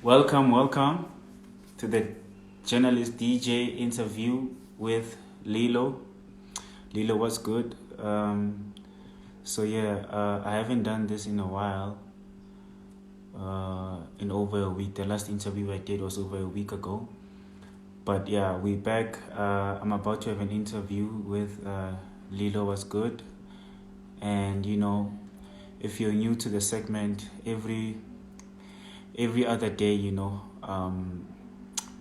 Welcome to the journalist DJ interview with Lilo. Lilo, what's good? I haven't done this in a while. In over a week. The last interview I did was over a week ago. But yeah, we're back. I'm about to have an interview with Lilo, what's good? And if you're new to the segment, every other day,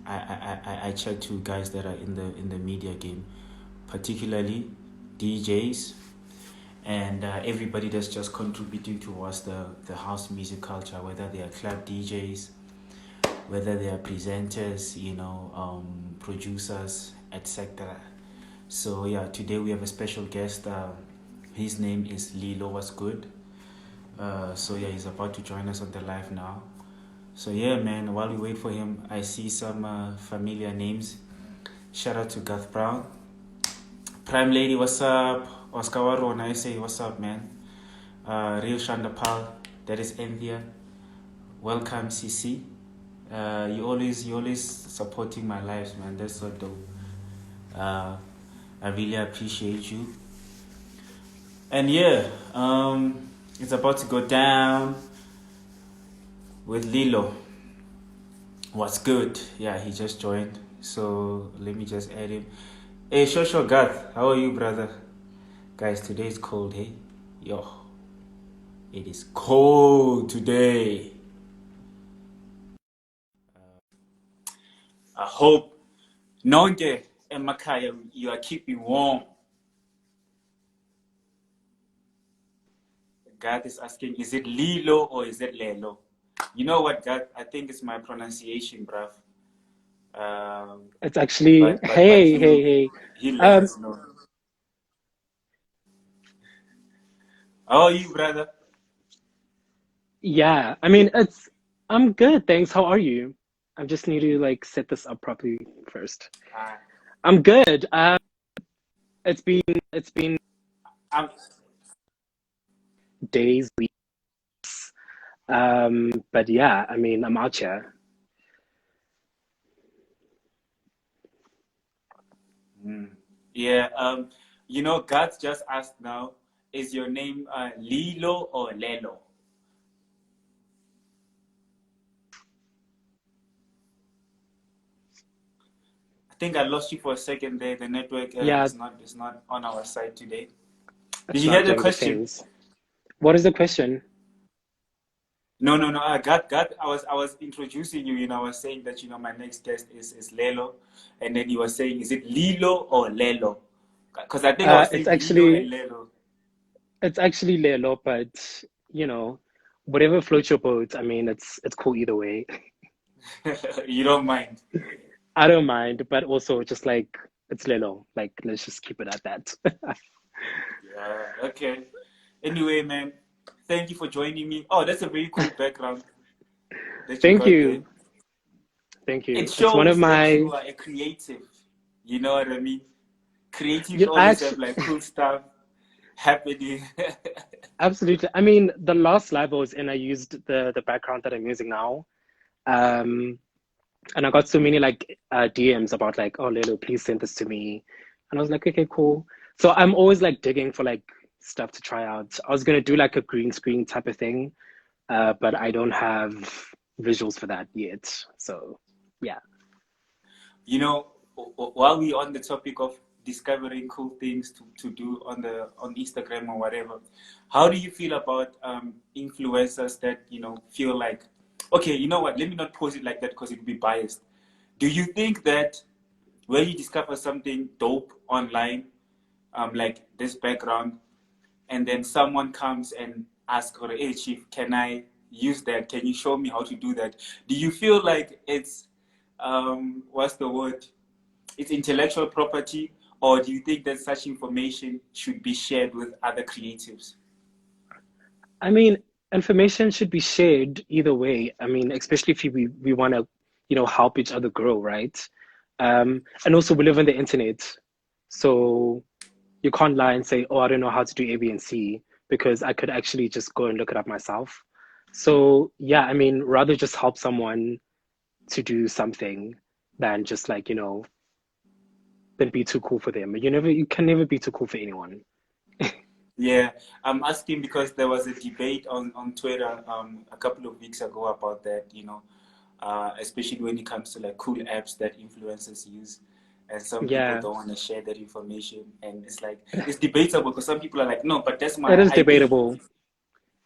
I chat to guys that are in the media game, particularly DJs and everybody that's just contributing towards the house music culture, whether they are club DJs, whether they are presenters, producers, etc. So yeah, today we have a special guest. His name is Lilo. What's good? He's about to join us on the live now. So yeah, man, while we wait for him, I see some familiar names. Shout out to Garth Brown. Prime Lady, what's up? Oscar Warron, I say, what's up, man? Real Shandapal, that is Envia. Welcome, CC. You always supporting my lives, man. That's so dope. I really appreciate you. And yeah, it's about to go down with Lilo. What's good? Yeah, he just joined. So let me just add him. Hey, Shosho Gath, how are you, brother? Guys, today is cold, hey? Yo, it is cold today. I hope Nonge and Makaya, you are keeping warm. Gath is asking, is it Lilo or is it Lelo? You know what, Gath? I think it's my pronunciation, bruv. It's actually, But hey. he let us know. How are you, brother? Yeah, I'm good, thanks. How are you? I just need to like set this up properly first. Uh, I'm good. It's been I'm, days, weeks. But yeah, I'm out here. yeah, Gath just asked now, is your name Lilo or Lelo? I think I lost you for a second there. The network Yeah, is not on our side today. Did it's you not hear the doing the question? things. What is the question? No. I got. I was introducing you. I was saying that my next guest is Lelo, and then you were saying, is it Lilo or Lelo? Because I think I Uh, was it's saying Lilo actually and Lelo. it's actually Lelo, but you know, whatever floats your boat. It's cool either way. You don't mind. I don't mind, but also just like it's Lelo. Like let's just keep it at that. Yeah. Okay. Anyway, man, thank you for joining me. Oh, that's a very cool background that you Thank got there. you. Thank It you. It's one of shows that my, you are a creative. You know what I mean? Creatives you know, I always have actually, like cool stuff happening. absolutely. The last live I was in, I used the background that I'm using now. Um, and I got so many like DMs about like, oh, Lelo, please send this to me. And I was like, okay, cool. So I'm always like digging for like stuff to try out. I was gonna do like a green screen type of thing, but I don't have visuals for that yet. So yeah. While we're on the topic of discovering cool things to do on Instagram or whatever, how do you feel about influencers that feel like, okay, you know what? Let me not pose it like that because it would be biased. Do you think that when you discover something dope online, like this background, and then someone comes and asks, or hey chief, can I use that? Can you show me how to do that? Do you feel like it's what's the word? It's intellectual property, or do you think that such information should be shared with other creatives? I mean, information should be shared either way. Especially if we want to, help each other grow, right? And also we live on the internet, so you can't lie and say, "Oh, I don't know how to do A, B, and C," because I could actually just go and look it up myself. So yeah, rather just help someone to do something than just like, than be too cool for them. You can never be too cool for anyone. Yeah, I'm asking because there was a debate on Twitter a couple of weeks ago about that, especially when it comes to like cool apps that influencers use. And some people Yeah, don't want to share that information. And it's like, it's debatable because some people are like, no, but that's it my is IP. debatable.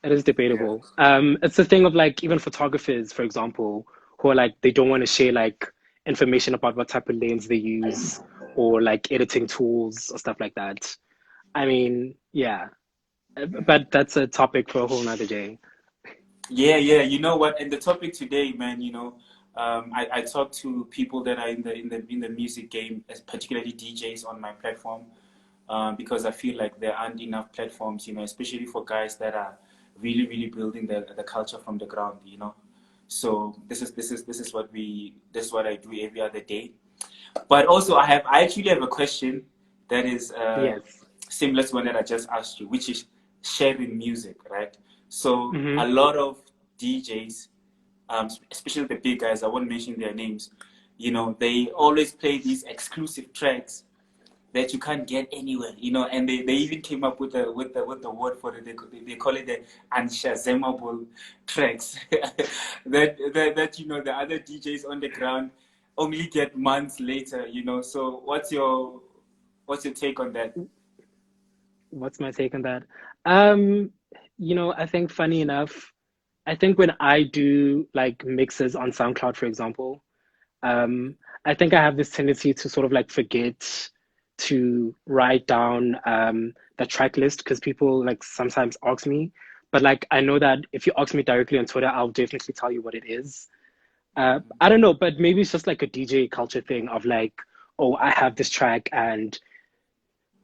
It is Yeah. debatable. It's the thing of like even photographers, for example, who are like they don't want to share like information about what type of lens they use or like editing tools or stuff like that. I mean, yeah, but that's a topic for a whole nother day. Yeah, yeah. You know what? And the topic today, man, I talk to people that are in the music game, particularly DJs on my platform, because I feel like there aren't enough platforms, especially for guys that are really, really building the culture from the ground. So this is what I do every other day. But also I actually have a question that is Yes. similar to one that I just asked you, which is sharing music, right? So Hmm. a lot of DJs, especially the big guys, I won't mention their names, they always play these exclusive tracks that you can't get anywhere, and they even came up with the word for it. They call it the unshazamable tracks that the other DJs on the ground only get months later. So what's your take on that? What's my take on that? Um, I think funny enough, I think when I do like mixes on SoundCloud, for example, um, I think I have this tendency to sort of like forget to write down the track list because people like sometimes ask me. But like I know that if you ask me directly on Twitter, I'll definitely tell you what it is. I don't know, but maybe it's just like a DJ culture thing of like, oh, I have this track and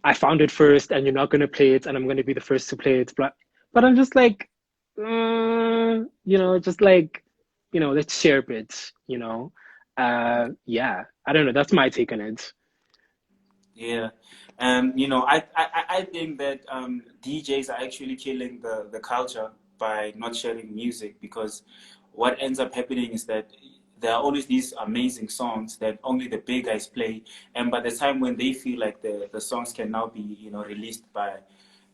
I found it first, and you're not gonna play it, and I'm gonna be the first to play it. But I'm just like, just like, let's share a bit. Yeah, I don't know. That's my take on it. Yeah. I think that DJs are actually killing the culture by not sharing music because what ends up happening is that there are always these amazing songs that only the big guys play, and by the time when they feel like the songs can now be released by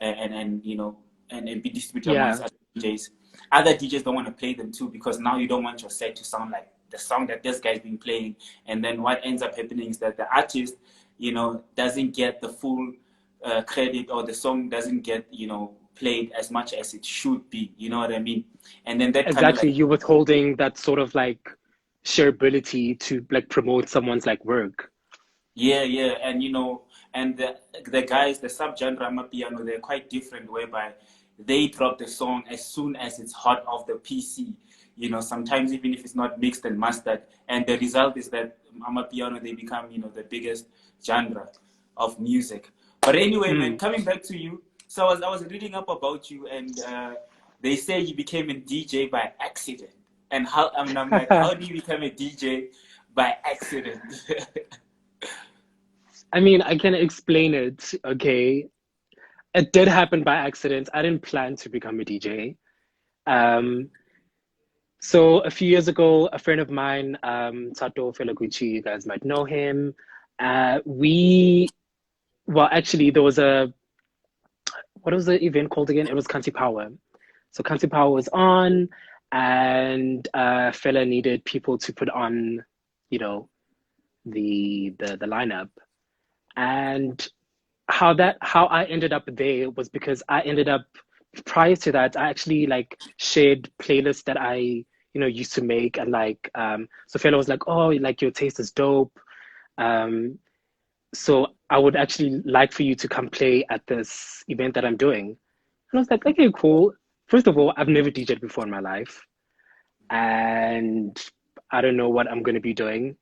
and be distributed Yeah, amongst other DJs don't want to play them too because now you don't want your set to sound like the song that this guy's been playing, and then what ends up happening is that the artist doesn't get the full credit, or the song doesn't get, played as much as it should be. You know what I mean? And then that kind of exactly. like, You're withholding that sort of like shareability to like promote someone's like work. yeah, yeah. And, and the guys, the subgenre Amapiano, they're quite different, whereby they drop the song as soon as it's hot off the PC. Sometimes even if it's not mixed and mastered. And the result is that Amapiano, they become, the biggest genre of music. But anyway, man, Mm. coming back to you. So I was reading up about you, and they say you became a DJ by accident. And I'm like, how do you become a DJ by accident? I mean, I can explain it, okay? It did happen by accident. I didn't plan to become a DJ. Um, So a few years ago, a friend of mine, Sato Felaguchi, you guys might know him. Well, actually, there was what was the event called again? It was Kanti Power. So Kanti Power was on, and Fela needed people to put on, you know, the lineup. And how I ended up there was because I ended up prior to that, I actually like shared playlists that I, used to make, and like so Fela was like, oh, like your taste is dope. Um so I would actually like for you to come play at this event that I'm doing. And I was like, okay, cool. First of all, I've never DJed before in my life, and I don't know what I'm gonna be doing.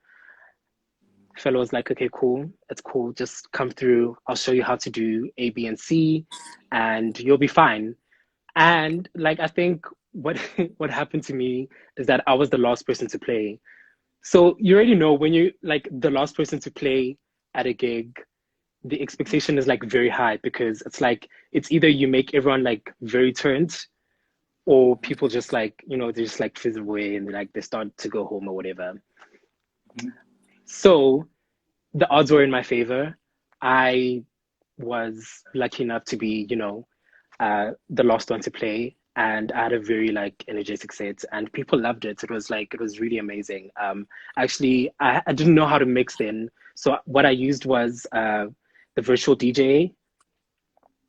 Fellow was like, okay, cool. It's cool. Just come through. I'll show you how to do A, B, and C, and you'll be fine. And like, I think what what happened to me is that I was the last person to play. So you already know when you like the last person to play at a gig, the expectation is like very high because it's like it's either you make everyone like very turned, or people just like, they just like fizzle away and like they start to go home or whatever. Mhm. So the odds were in my favor. I was lucky enough to be, the last one to play, and I had a very like energetic set, and people loved it. It was really amazing. Actually, I didn't know how to mix then, so what I used was the virtual DJ.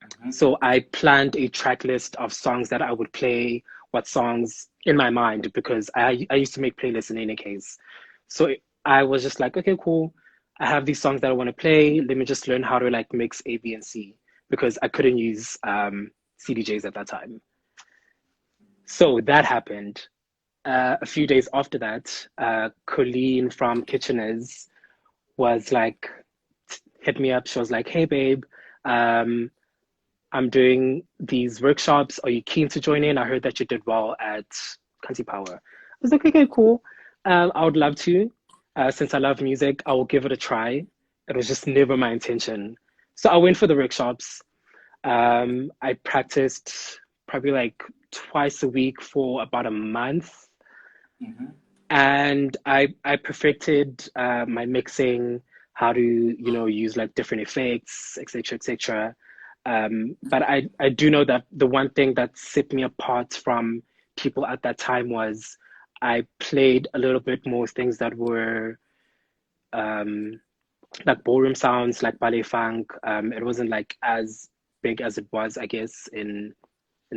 Mhm. So I planned a track list of songs that I would play, what songs in my mind, because I used to make playlists in any case. So I was just like, okay, cool. I have these songs that I want to play. Let me just learn how to like mix A, B, and C because I couldn't use CDJs at that time. So that happened. A few days after that, Colleen from Kitcheners was like, hit me up. She was like, hey, babe, um, I'm doing these workshops. Are you keen to join in? I heard that you did well at Kansi Power. I was like, okay, cool. I would love to. Since I love music, I will give it a try. It was just never my intention. So I went for the workshops. I practiced probably like twice a week for about a month. Mhm. And I perfected my mixing, how to use like different effects, etc., etc. But I do know that the one thing that set me apart from people at that time was I played a little bit more things that were um, like ballroom sounds, like ballet funk. It wasn't like as big as it was, I guess, in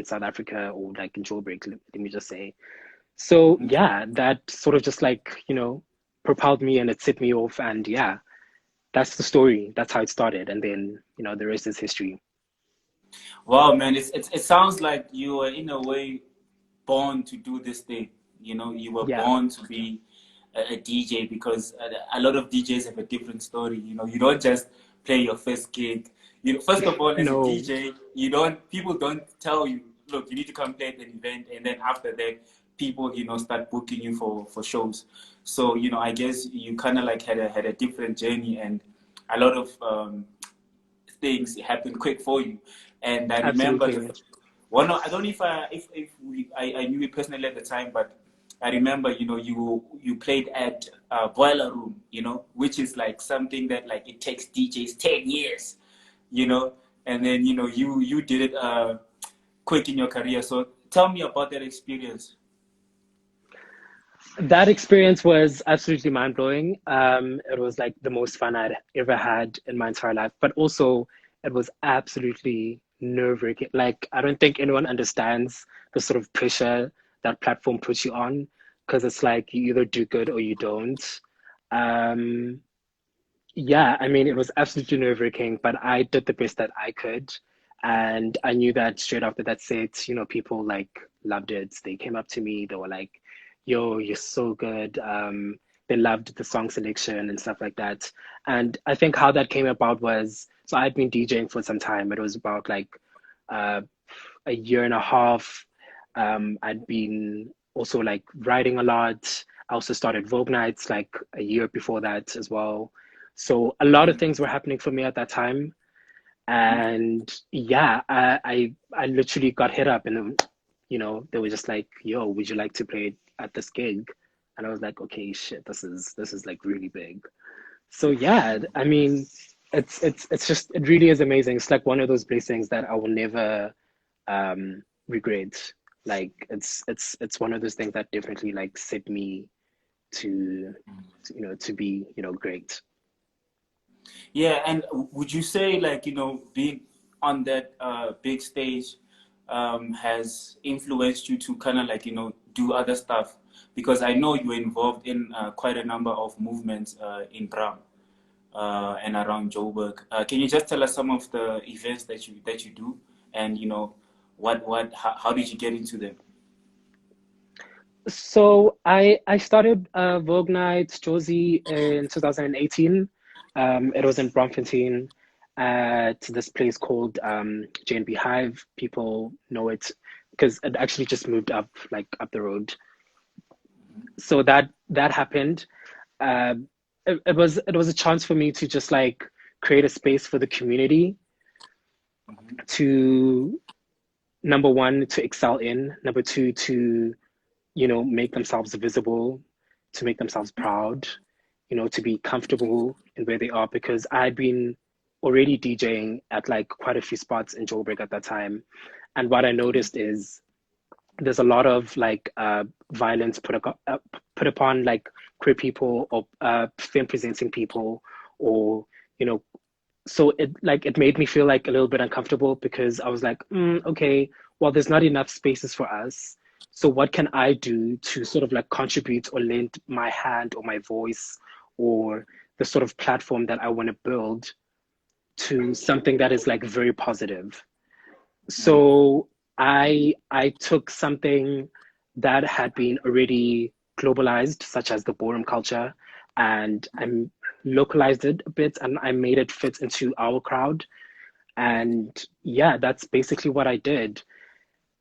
South Africa or like in Joburg, let me just say. So Mhm. yeah, that sort of just like, propelled me and it set me off. And yeah, that's the story. That's how it started. And then, the rest is history. Wow, man, it sounds like you were in a way born to do this thing. You know, you were Yeah. born to be a DJ because a lot of DJs have a different story. You know, you don't just play your first gig. You know, first of all, as a No, DJ, you don't people don't tell you, look, you need to come play at an event, and then after that, people start booking you for shows. So I guess you kind of like had a different journey, and a lot of things happen quick for you. And I remember absolutely. I don't know if I knew it personally at the time, but I remember you played at Boiler Room, which is like something that like it takes DJs 10 years, you know, and then you did it quick in your career. So tell me about that experience. That experience was absolutely mind blowing. It was like the most fun I'd ever had in my entire life, but also it was absolutely nerve wracking. Like, I don't think anyone understands the sort of pressure that platform puts you on because it's like you either do good or you don't. Um, yeah, I mean, it was absolutely nerve wracking, but I did the best that I could. And I knew that straight after that set, people like loved it. They came up to me, they were like, yo, you're so good. They loved the song selection and stuff like that. And I think how that came about was so I'd been DJing for some time. It was about like uh, a year and a half. I'd been also like writing a lot. I also started Vogue nights like a year before that as well. So a lot of things were happening for me at that time. Mhm. And yeah, I literally got hit up and they were just like, yo, would you like to play at this gig? And I was like, okay, shit, this is like really big. So yeah, I mean, it's just it really is amazing. It's like one of those blessings that I will never regret. Like it's one of those things that definitely like set me to be great. Yeah, and would you say like being on that big stage has influenced you to kind of like do other stuff? Because I know you were involved in quite a number of movements in Bram and around Joburg. Can you just tell us some of the events that you do, and how did you get into them? So I started Vogue Nights Josie in 2018. It was in Bromfontein at this place called JNB Hive. People know it because it actually just moved up like up the road. So that happened. Um, it was a chance for me to just like create a space for the community Mhm. to number one, to excel in, number two, to, make themselves visible, to make themselves proud, to be comfortable in where they are, because I'd been already DJing at like quite a few spots in Joburg at that time. And what I noticed is there's a lot of like violence put upon like queer people or femme presenting people, or you know so it made me feel like a little bit uncomfortable, because I was like, okay, well, there's not enough spaces for us. So what can I do to sort of like contribute or lend my hand or my voice or the sort of platform that I want to build to something that is like very positive? Mm. So I took something that had been already globalized, such as the ballroom culture, and I localized it a bit and I made it fit into our crowd. And yeah, that's basically what I did.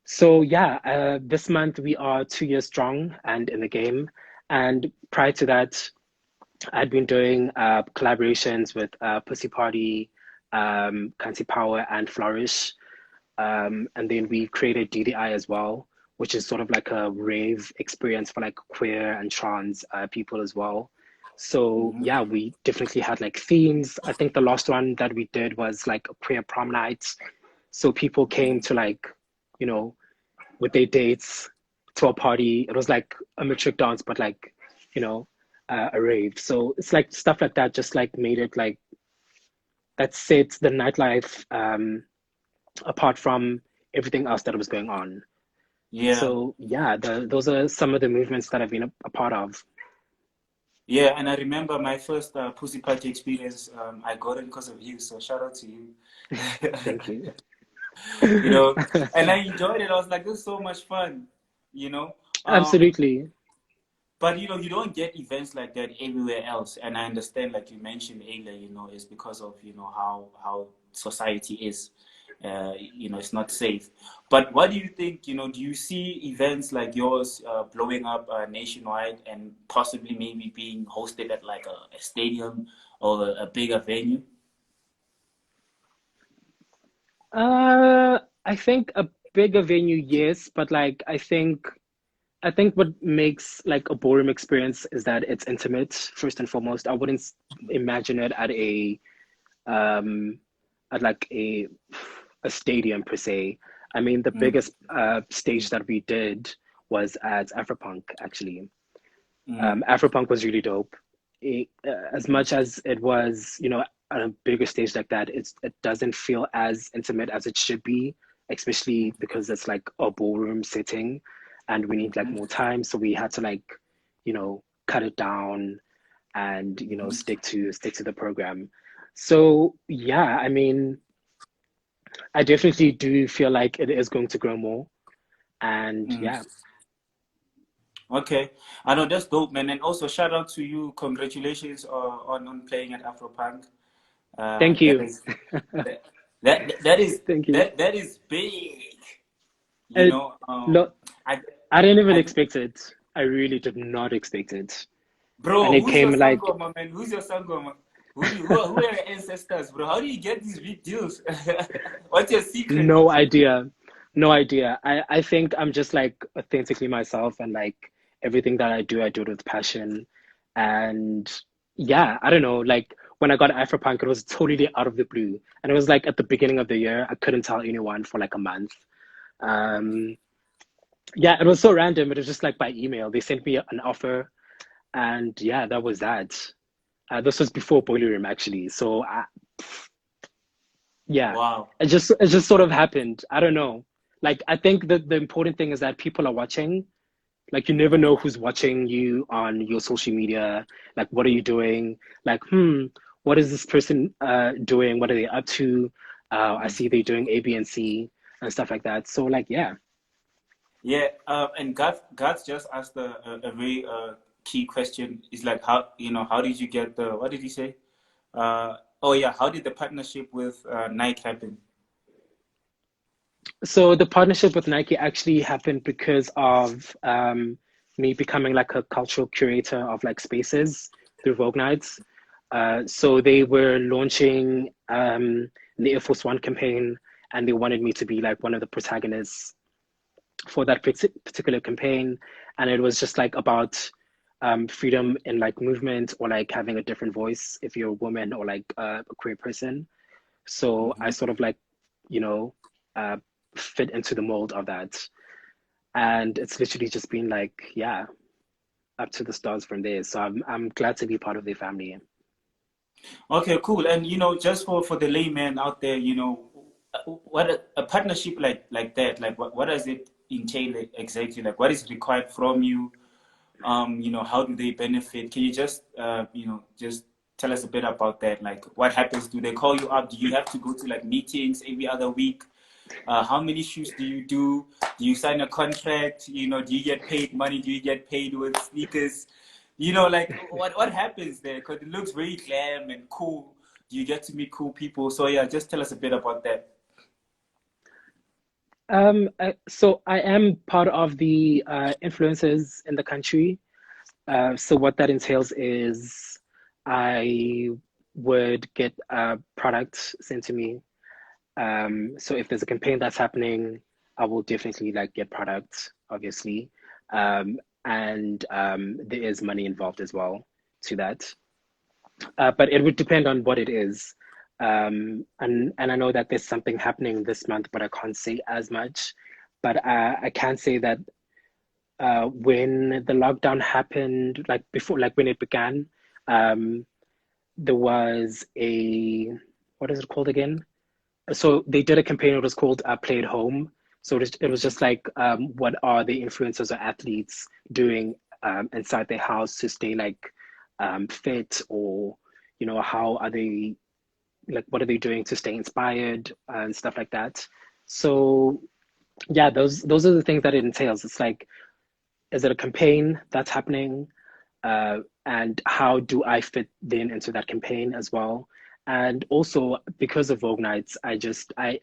So yeah, this month we are 2 years strong and in the game. And prior to that, I'd been doing collaborations with Pussy Party, Kansi Power, and Flourish. And then we created DDI as well, which is sort of like a rave experience for like queer and trans people as well. So Mhm. yeah, we definitely had like themes. I think the last one that we did was like a queer prom night. So people came to like, you know, with their dates to a party. It was like a matric dance, but like, you know, a rave. So it's like stuff like that, just like made it like that sets the nightlife apart from everything else that was going on. Yeah. So yeah, those are some of the movements that I've been a part of. Yeah, and I remember my first Pussy Party experience. I got it because of you, so shout out to you. Thank you. You know, and I enjoyed it. I was like, this is so much fun, you know. Um, Absolutely. but you don't get events like that everywhere else. And I understand, like you mentioned earlier, it's because of how society is. It's not safe. But what do you think? Do you see events like yours blowing up nationwide and possibly maybe being hosted at like a stadium or a bigger venue? I think a bigger venue, yes, but like I think what makes like a ballroom experience is that it's intimate, first and foremost. I wouldn't imagine it um at like a stadium per se. I mean, the Mm, biggest stage that we did was at Afropunk, actually. mm, Afropunk was really dope. As much as it was, on a bigger stage like that, it doesn't feel as intimate as it should be, especially because it's like a ballroom setting, and we need like mhm, more time. So we had to like, cut it down and mhm, stick to the program. So yeah, I mean, I definitely do feel like it is going to grow more, and mm. yeah, Okay, I know that's dope, man. And also shout out to you. Congratulations on playing at Afropunk. thank That you, is that that is thank you. that is big. You It, know, look, I I didn't even I expect it. I really did not expect it. And bro, it who's your came like sangoma, man? Who's your sangoma? Who are your ancestors, bro? How do you get these big deals? What's your secret? no idea. No idea. I think I'm just like authentically myself, and like everything that I do it with passion. And yeah, I don't know, like when I got Afropunk, it was totally out of the blue. And it was like at the beginning of the year. I couldn't tell anyone for like a month. Um, yeah, it was so random. It was just like by email. They sent me an offer, and yeah, that was that. This was before Boiler Room actually. So yeah, Wow. it just sort of happened. I don't know. Like I think that the important thing is that people are watching. Like you never know who's watching you on your social media. Like what are you doing? Like what is this person doing? What are they up to? I Mm. see they're doing A, B, and C and stuff like that. So like yeah. Yeah, and God's just asked a very key question. Is like how did you get what did he say? Oh yeah, how did the partnership with Nike happen? So the partnership with Nike actually happened because of me becoming like a cultural curator of like spaces through Vogue Nights. So they were launching the Air Force One campaign, and they wanted me to be like one of the protagonists for that particular campaign. And it was just like about freedom in like movement, or like having a different voice if you're a woman, or like a queer person. So I Mm-hmm. sort of like, you know, uh, fit into the mold of that. And it's literally just been like, yeah, up to the stars from there. So I'm glad to be part of the family. Okay, cool. And just for the layman out there, what a partnership like that, like what does it entail exactly? Like what is required from you? How do they benefit? Can you just just tell us a bit about that? Like what happens? Do they call you up? Do you have to go to like meetings every other week? How many shoots do you do? Do you sign a contract? Do you get paid money? Do you get paid with sneakers? Like what happens there? Because it looks very glam and cool. Do you get to meet cool people? So yeah, just tell us a bit about that. So I am part of the influencers in the country. So what that entails is I would get products sent to me. So if there's a campaign that's happening, I will definitely like get products, obviously. And there is money involved as well to that. But it would depend on what it is. And I know that there's something happening this month, but I can't say as much. But I can say that when the lockdown happened, like before, like when it began, um, there was a, what is it called again? So they did a campaign. It was called "Play at Home." So it was just like, what are the influencers or athletes doing inside their house to stay like fit, or how are they, like, what are they doing to stay inspired and stuff like that. So yeah, those are the things that it entails. It's like, is it a campaign that's happening? And how do I fit then into that campaign as well? And also because of Vogue Nights, I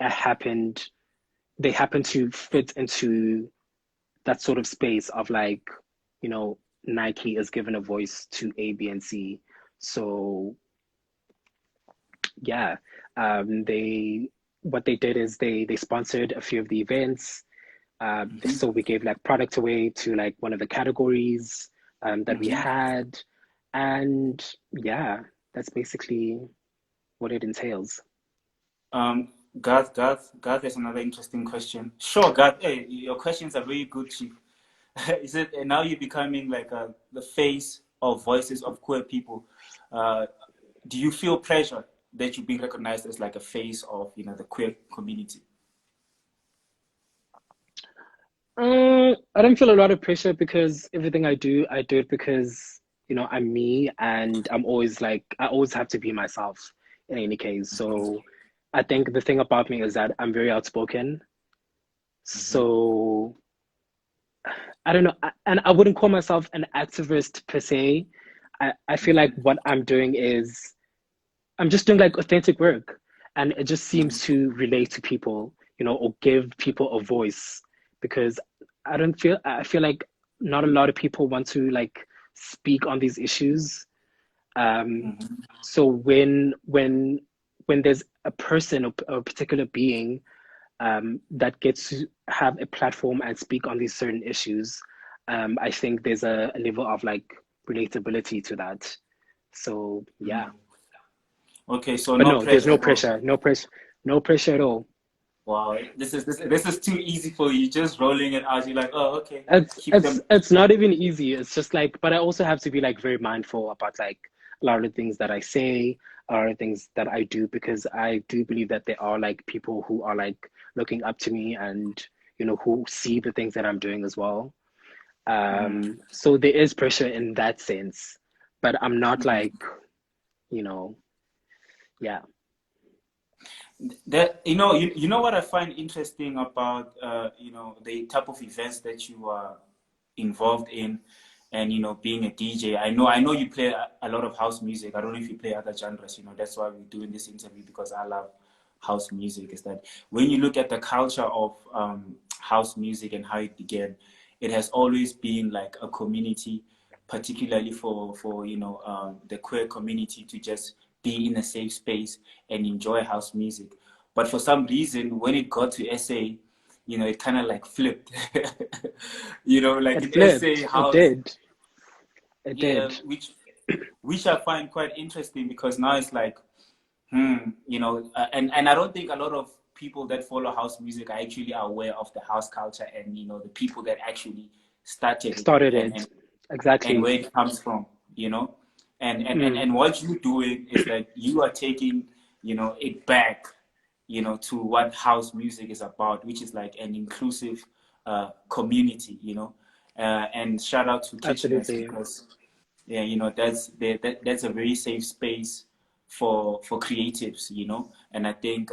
happened they happen to fit into that sort of space of like, you know, Nike is given a voice to A, B, and C. So yeah, they what they did is they sponsored a few of the events. So we gave like product away to like one of the categories that we Mm-hmm. had, and yeah, that's basically what it entails. God, there's another interesting question. Sure, God, hey, your questions are very good, Chief. Is it and now you're becoming like the face of voices of queer people? Uh, do you feel pressure that you're being recognized as like a face of the queer community? I don't feel a lot of pressure because everything I do it because I'm me, and I always have to be myself in any case. So I think the thing about me is that I'm very outspoken. Mm-hmm. So I don't know, and I wouldn't call myself an activist per se. I feel like what I'm doing is I'm just doing like authentic work, and it just seems to relate to people, or give people a voice, because I feel like not a lot of people want to like speak on these issues. Um, Mm-hmm. so when there's a person or a particular being that gets to have a platform and speak on these certain issues, I think there's a level of like relatability to that. So yeah. Okay, so But no no, there's pressure no at all. pressure, no pressure, no pressure at all. Wow, this is too easy for you. Just rolling it out. You're like, oh, okay, It's keep it's them. it's not even easy. It's just like, but I also have to be like very mindful about like a lot of the things that I say, a lot of things that I do, because I do believe that there are like people who are like looking up to me, and who see the things that I'm doing as well. Mm, So there is pressure in that sense, but I'm not like, you know, yeah. that you know what I find interesting about the type of events that you are involved in, and being a DJ. I know you play a lot of house music. I don't know if you play other genres. That's why we're doing this interview, because I love house music. Is that when you look at the culture of house music and how it began, it has always been like a community, particularly for the queer community, to just be in a safe space and enjoy house music. But for some reason, when it got to SA, it kind of like flipped. Like It in SA flipped. It house, did. It yeah, did. which I find quite interesting because now it's like, and I don't think a lot of people that follow house music are actually aware of the house culture and the people that actually started it Started and it. and, and Exactly. where it comes from, you know, Mm, and what you're doing is that you are taking it back, to what house music is about, which is like an inclusive community, and shout out to Kitcheners absolutely. because yeah, that's a very safe space for creatives, and I think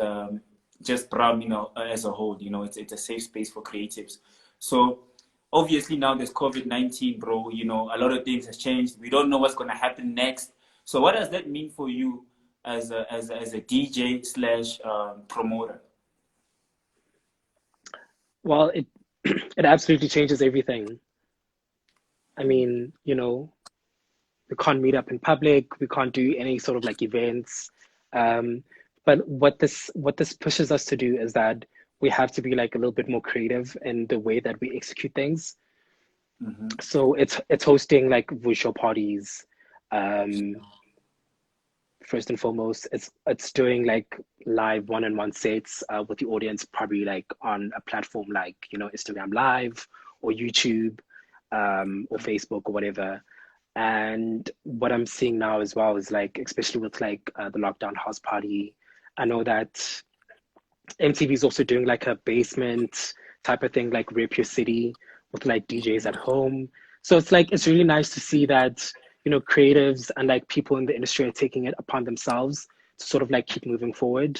just Brown, as a whole, it's a safe space for creatives. So obviously now there's COVID-19, bro. A lot of things has changed. We don't know what's gonna happen next. So what does that mean for you as a DJ slash promoter? Well, it it absolutely changes everything. I mean, we can't meet up in public, we can't do any sort of like events. Um, but what this pushes us to do is that we have to be like a little bit more creative in the way that we execute things. Mm-hmm. So it's hosting like visual parties. Um, First and foremost, it's doing like live one-on-one sets with the audience, probably like on a platform like Instagram Live or YouTube or Facebook or whatever. And what I'm seeing now as well is like, especially with like the lockdown house party, I know that MTV is also doing like a basement type of thing, like Rip Your City with like DJs at home. So it's like, it's really nice to see that, creatives and like people in the industry are taking it upon themselves to sort of like keep moving forward.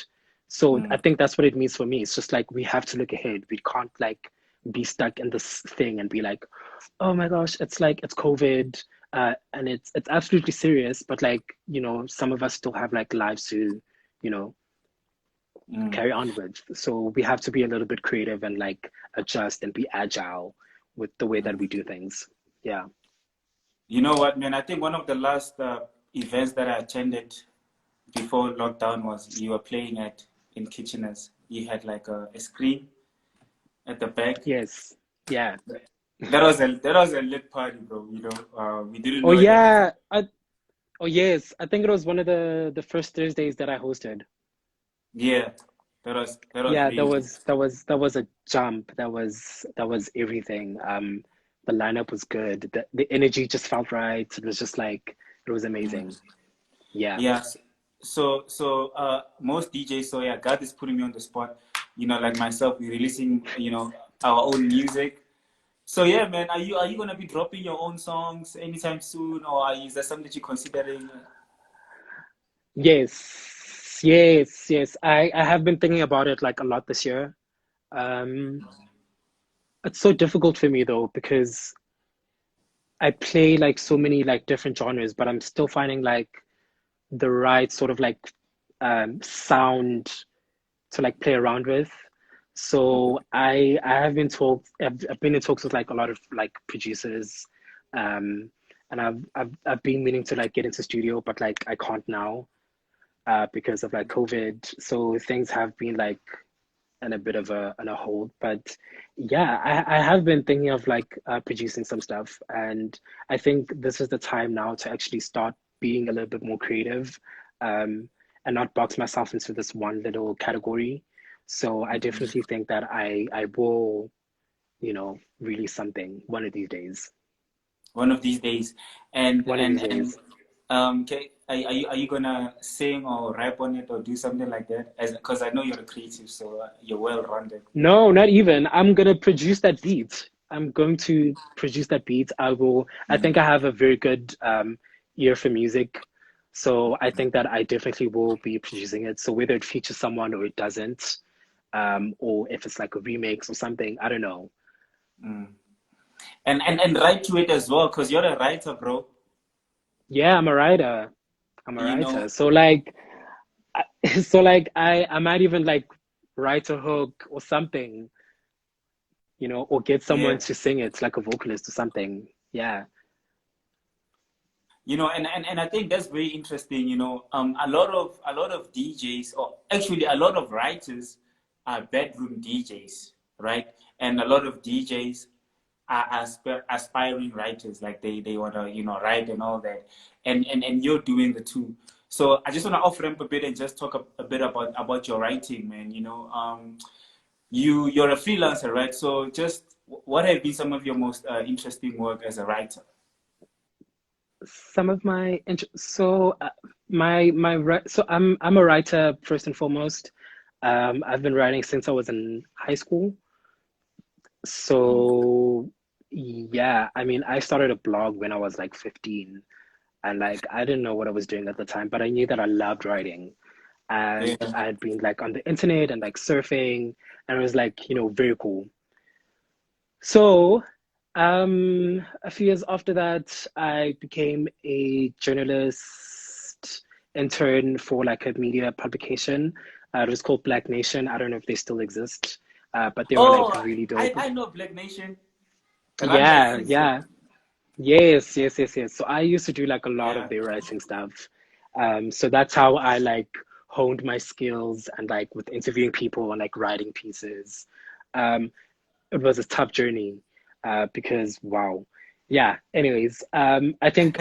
So I Mm. think that's what it means for me. It's just like, we have to look ahead. We can't like be stuck in this thing and be like, oh my gosh, it's like, it's COVID. And it's absolutely serious, but like, some of us still have like lives to, you know, Mm. carry on with. So we have to be a little bit creative and like adjust and be agile with the way that Mm. we do things. Yeah. You know what, man? I think one of the last events that I attended before lockdown was you were playing at in Kitcheners. You had like a screen at the back. Yes. Yeah. That was a lit party, bro. We didn't Oh know that. yeah. Oh yes. I think it was one of the first Thursdays that I hosted. Yeah, that was Yeah, that really. was that was that was a jump. That was everything. The lineup was good. The energy just felt right. It was just like it was Mm. amazing. Yeah. Yeah. So most DJs. So yeah, God is putting me on the spot. Like myself, we're releasing our own music. So yeah, man, are you gonna be dropping your own songs anytime soon, or is that something that you're considering? Yes. Yes. Yes. I have been thinking about it like a lot this year. Um, it's so difficult for me though because I play like so many like different genres, but I'm still finding like the right sort of like sound to like play around with. Okay. So I have been talked I've been in talks with like a lot of like producers, and I've been meaning to like get into studio, but like I can't now because of like COVID. So things have been like in a bit of a hold. But yeah, I have been thinking of like producing some stuff, and I think this is the time now to actually start being a little bit more creative, um, and not box myself into this one little category. So I definitely think that I will, release something one of these days. One of these days, and One of these and and days. okay, are you gonna sing or rap on it or do something like that? As because I know you're a creative, so you're well rounded. No, not even. I'm gonna produce that beat. I'm going to produce that beat. I think I have a very good ear for music. So I think that I definitely will be producing it. So whether it features someone or it doesn't, or if it's like a remix or something, I don't know. Mm. And write to it as well, because you're a writer, bro. Yeah, I'm a writer. I'm a You know, writer. So like so like I might even like write a hook or something, or get someone yeah. to sing it like a vocalist or something. Yeah. And I think that's very interesting. A lot of DJs, or actually a lot of writers, are bedroom DJs, right? And a lot of DJs are aspiring writers, like they want to write and all that, and you're doing the two. So I just want to off ramp a bit and just talk a bit about your writing, man. You're a freelancer, right? So just what have been some of your most interesting work as a writer? Some of my so so I'm a writer first and foremost. I've been writing since I was in high school. So yeah, I mean, I started a blog when I was like 15, and like I didn't know what I was doing at the time, but I knew that I loved writing. And Yeah. I had been like on the internet and like surfing, and it was like, very cool. So, a few years after that, I became a journalist intern for like a media publication. It was called Black Nation. I don't know if they still exist, but they were like Oh, really I, dope. I know Black Nation. Run by Yeah, Caesar. yeah. Yes, yes, yes, yes. So I used to do like a lot of Yeah. their writing stuff. So that's how I like honed my skills and like with interviewing people and like writing pieces. Um, it was a tough journey because wow. Yeah. Anyways, I think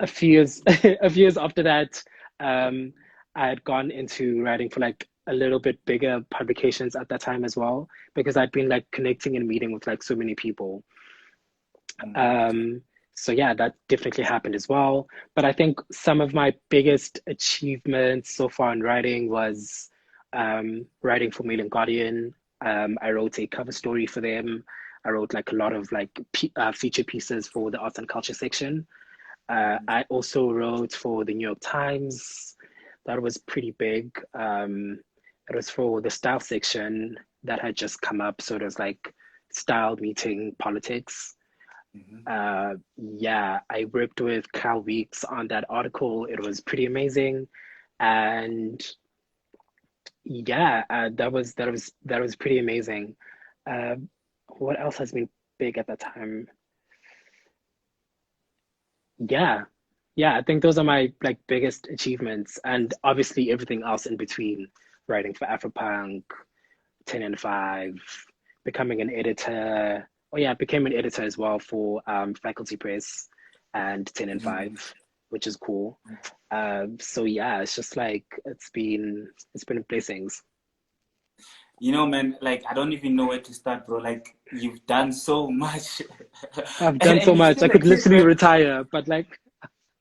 a few years a few years after that, um, I had gone into writing for like a little bit bigger publications at that time as well because I'd been like connecting and meeting with like so many people. Mhm. Um, so yeah, that definitely happened as well. But I think some of my biggest achievements so far in writing was writing for Mail and Guardian. I wrote a cover story for them. I wrote like a lot of like feature pieces for the arts and culture section. I also wrote for the New York Times. That was pretty big. It was for the style section that had just come up. So it was like style meeting politics. Mhm. Yeah, I worked with Cal Weeks on that article. It was pretty amazing, and yeah, that was pretty amazing. Uh, what else has been big at that time? Yeah, yeah, I think those are my like biggest achievements, and obviously everything else in between, writing for Afropunk, 10 and 5, becoming an editor. Oh yeah, I became an editor as well for Faculty Press and 10 and Mhm. 5, which is cool. So yeah, it's just like it's been blessings. Man, like I don't even know where to start, bro. Like you've done so much, I've and done so and you're much. I still a could kid, literally man. retire, but like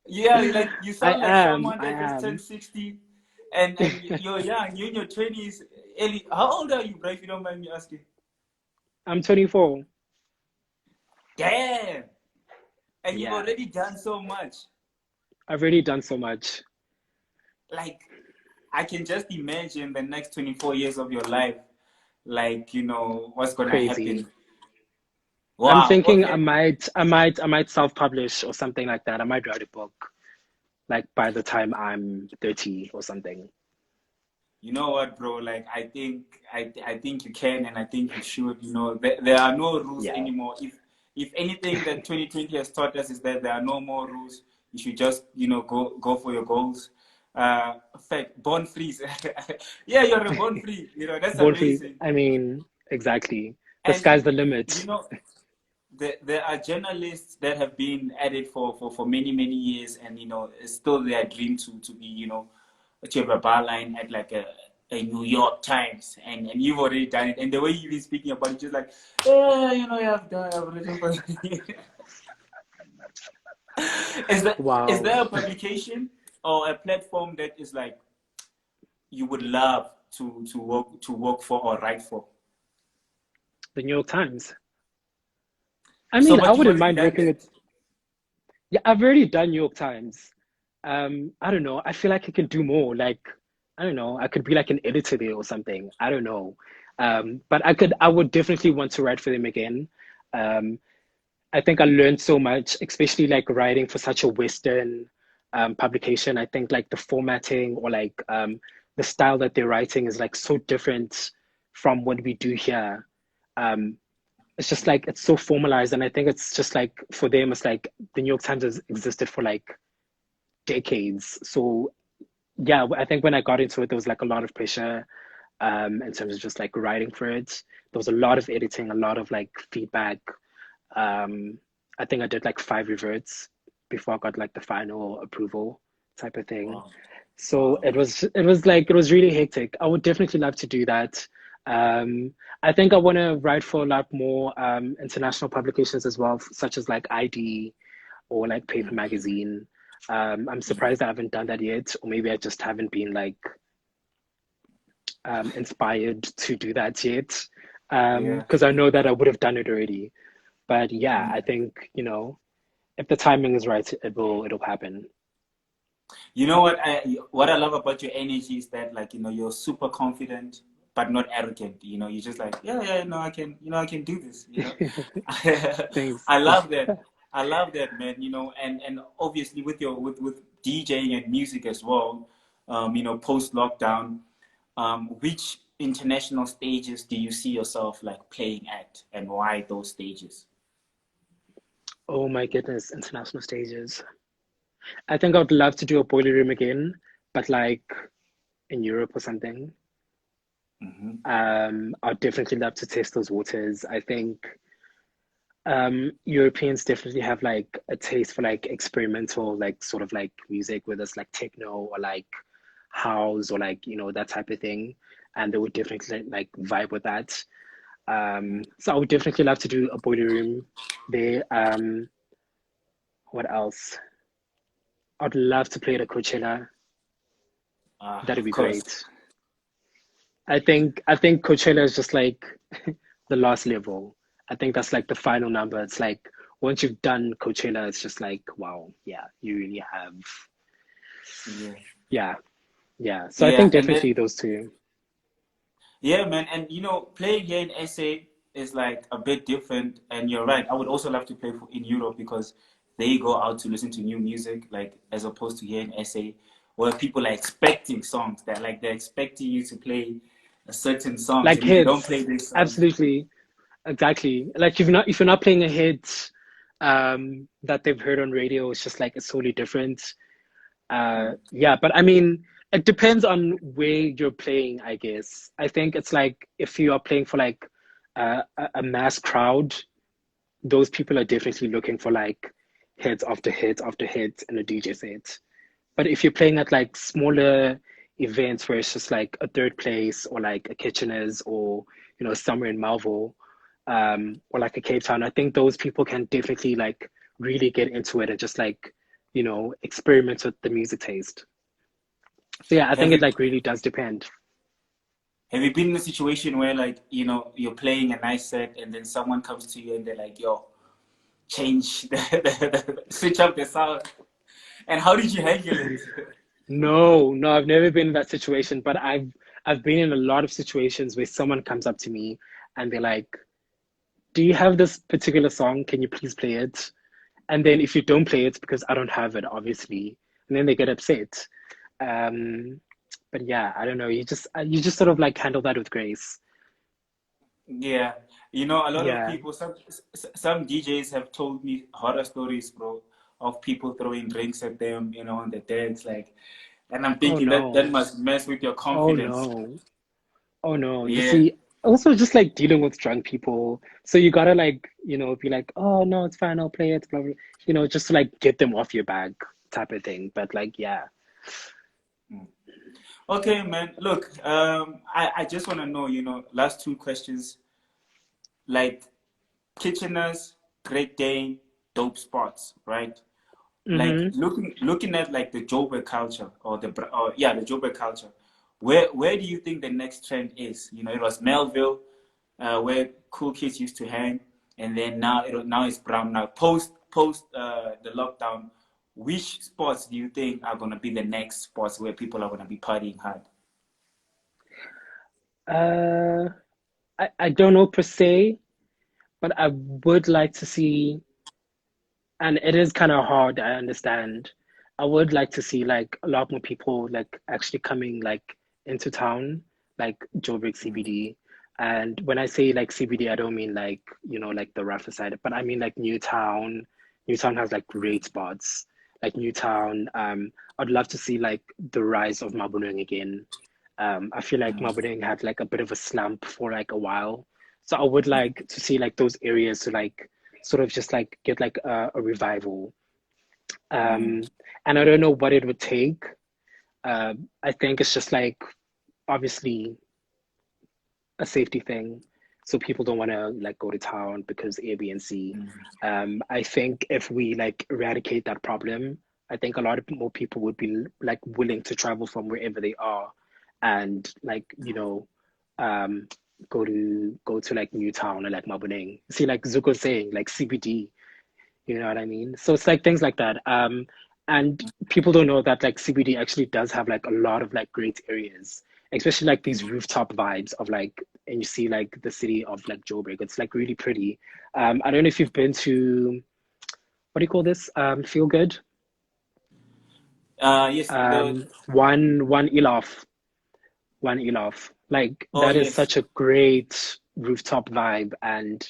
Yeah, like you I sound like am, someone I that just turned am. 60, and you're young. You're in your 20s. Ellie, how old are you, bro? If you don't mind me asking. I'm 24. Damn, and you've Yeah, already done so much. I've already done so much. Like I can just imagine the next 24 years of your life. Like what's gonna Crazy. happen. I'm Wow. thinking I Okay. might, I might, I might self-publish or something like that. I might write a book like by the time I'm 30 or something. You know what, bro? Like I think you can, and I think you should. There are no rules Yeah. anymore. If anything that 2020 has taught us is that there are no more rules. You should just go for your goals. Fact, born free. Yeah, you're a born free. That's Born free. amazing. I mean, exactly. The And sky's the you tive. know, there are journalists that have been at it for many many years, and it's still their dream to be to have a bar line at like a New York Times, and you've already done it, and the way you've been speaking about it, just like, yeah, I've written for is that is Wow. there a publication or a platform that is like you would love to work for or write for? The New York Times. I So mean, I but you've wouldn't already mind done working that. with, yeah, I've already done New York Times. I don't know. I feel like I can do more. Like, I don't know. I could be like an editor there or something. I don't know. But I would definitely want to write for them again. Um, I think I learned so much, especially like writing for such a Western publication. I think like the formatting or like the style that they're writing is like so different from what we do here. Um, it's just like it's so formalized, and I think it's just like for them, it's like the New York Times has existed for like decades. So yeah, I think when I got into it, there was like a lot of pressure in terms of just like writing for it. There was a lot of editing, a lot of like feedback. Um, I think I did like 5 reverts before I got like the final approval type of thing. Wow. So Wow. it was really hectic. I would definitely love to do that. Um, I think I want to write for a lot more international publications as well, such as like ID or like Paper Mm, Magazine. I'm mm. surprised I haven't done that yet, or maybe I just haven't been like inspired to do that yet. Yeah. Because I know that I would have done it already. But yeah, I Mm. think, if the timing is right, it'll happen. You know what I love about your energy is that, like, you're super confident but not arrogant. You're just like, yeah, yeah, no, I can, I can do this. Thanks. I love that. I love that, man. And obviously with your with DJing and music as well. Post lockdown, which international stages do you see yourself like playing at, and why those stages? Oh my goodness, international stages. I think I would love to do a boiler room again, but like in Europe or something. Hmm. I'd definitely love to test those waters. I think Europeans definitely have like a taste for like experimental, like sort of like music, whether it's like techno or like house or like, that type of thing. And they would definitely like vibe with that. So I would definitely love to do a boiler room there. What else? I'd love to play at a Coachella. That'd Of be course. great. I think Coachella is just like the last level. I think that's like the final number. It's like once you've done Coachella, it's just like wow, yeah, you really have, Yeah. yeah, yeah. So I Yeah, think and then definitely those two. yeah, man, and playing here in SA is like a bit different. And you're right. I would also love to play in Europe because they go out to listen to new music, like as opposed to here in SA, where people are expecting songs that like they're expecting you to play a certain songs, Like and if you don't hits, play these songs, absolutely, exactly. Like if you're not playing a hit that they've heard on radio, it's just like it's totally different. mm, Yeah, but I mean, it depends on where you're playing, I guess. I think it's like if you are playing for like a mass crowd, those people are definitely looking for like hits after hits after hits in a DJ set. But if you're playing at like smaller events where it's just like a third place or like a Kitchener's or somewhere in Malvo, or like a Cape Town, I think those people can definitely like really get into it and just like experiment with the music taste. So yeah, I have think it you like really does depend. have you been in a situation where like you're playing a nice set and then someone comes to you and they're like, yo, change switch up the sound, and how did you handle it? No, no, I've never been in that situation, but I've been in a lot of situations where someone comes up to me and they're like, "Do you have this particular song? Can you please play it?" And then if you don't play it, because I don't have it, obviously, and then they get upset. Um, but yeah, I don't know. You just sort of like handle that with grace. Yeah, a lot of Yeah. people, some DJs have told me horror stories, bro, of people throwing drinks at them, on the decks, like, and I'm Oh thinking that no. must mess with your Oh confidence. no. Oh no. You Yeah. see, also just like dealing with drunk people. So you gotta like, be like, oh no, it's fine, I'll play it, blah, blah, just to like get them off your back type of thing. But like, yeah. Mm. Okay, man. Look, I just want to know, last two questions, like Kitchener's, Great Dane, dope spots, right? Like Mm-hmm. looking at like the Joburg culture or the Joburg culture, where do you think the next trend is? It was Melville, where cool kids used to hang, and then now it's Brown. Now post the lockdown, which spots do you think are gonna be the next spots where people are gonna be partying hard? Uh, I don't know per se, but I would like to see, and it is kind of hard, I understand. I would like to see like a lot more people like actually coming like into town, like Joburg Mm. CBD. And when I say like CBD, I don't mean like, like the rougher side, but I mean like Newtown. Newtown has like great spots. like Newtown. I'd love to see like the rise of Maboneng again. I feel like Mm. Maboneng had like a bit of a slump for like a while. So I would like to see like those areas to like sort of just like get like a revival. Mm. Um, and I don't know what it would take. I think it's just like obviously a safety thing. So people don't want to like go to town because A, B, and C. Mm. I think if we like eradicate that problem, I think a lot of more people would be like willing to travel from wherever they are and like, um, go to like Newtown or like Maboneng. See, like Zuko saying, like CBD, you know what I mean? So it's like things like that. And people don't know that like CBD actually does have like a lot of like great areas, especially like these rooftop vibes of like, and you see like the city of like Joburg. It's like really pretty. I don't know if you've been to, what do you call this? Feel Good. Yes, the One Elof, One Elof. Like oh that is yes. such a great rooftop vibe, and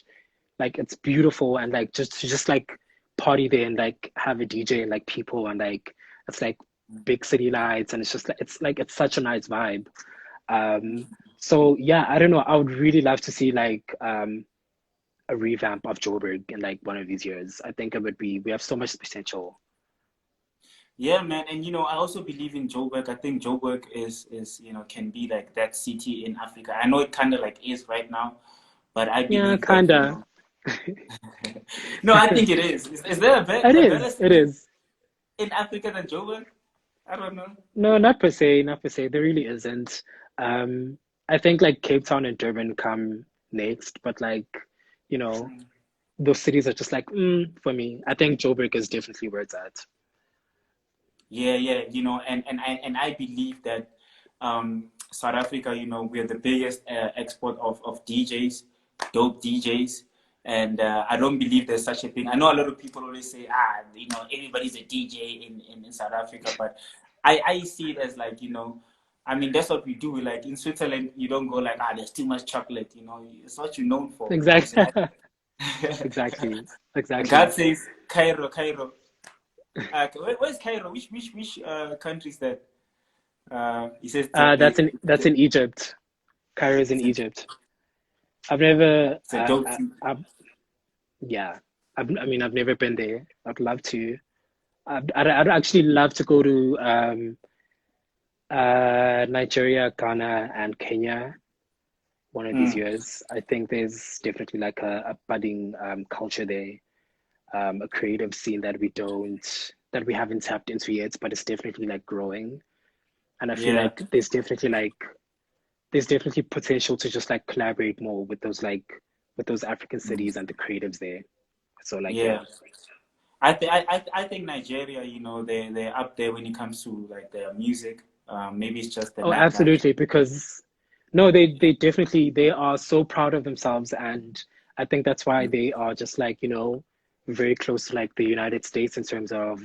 like it's beautiful, and like just to just like party there and like have a DJ and like people and like it's like big city lights and it's just like it's such a nice vibe. Um, so yeah, I don't know. I would really love to see like a revamp of Joburg in like one of these years. I think it would be we have so much potential. Yeah, man, and I also believe in Joburg. I think Joburg is can be like that city in Africa. I know it kind of like is right now, but I Yeah, believe that kinda. No, I think it is. Is there It a better is. It city is. in Africa than Joburg? I don't know. No, not per se, not per se. There really isn't. I think like Cape Town and Durban come next, but like, you know, those cities are just like, for me. I think Joburg is definitely where it's at. Yeah, yeah, and I believe that South Africa, we are the biggest export of DJs, dope DJs, and I don't believe there's such a thing. I know a lot of people always say, everybody's a DJ in South Africa, but I see it as like, I mean, that's what we do. Like in Switzerland, you don't go like, there's too much chocolate, it's what you're known for. So Exactly. Exactly. God Exactly. says, Cairo, Cairo. Where's Cairo? Which country is that? He says That's in Egypt. Cairo is in it's a, Egypt. I've never, it's a dope team. yeah. I mean, I've never been there. I'd love to. I'd actually love to go to Nigeria, Ghana, and Kenya one of these Mm, years. I think there's definitely like a budding culture there, a creative scene that we haven't tapped into yet, but it's definitely like growing. And I feel yeah. like there's definitely potential to just like collaborate more with those African Mm, cities and the creatives there. So like yeah. yeah. I think Nigeria, they're up there when it comes to like their music. Maybe it's just the Oh, nightlife. absolutely. Because no, they definitely they are so proud of themselves, and I think that's why Mm, they are just like, very close to like the United States in terms of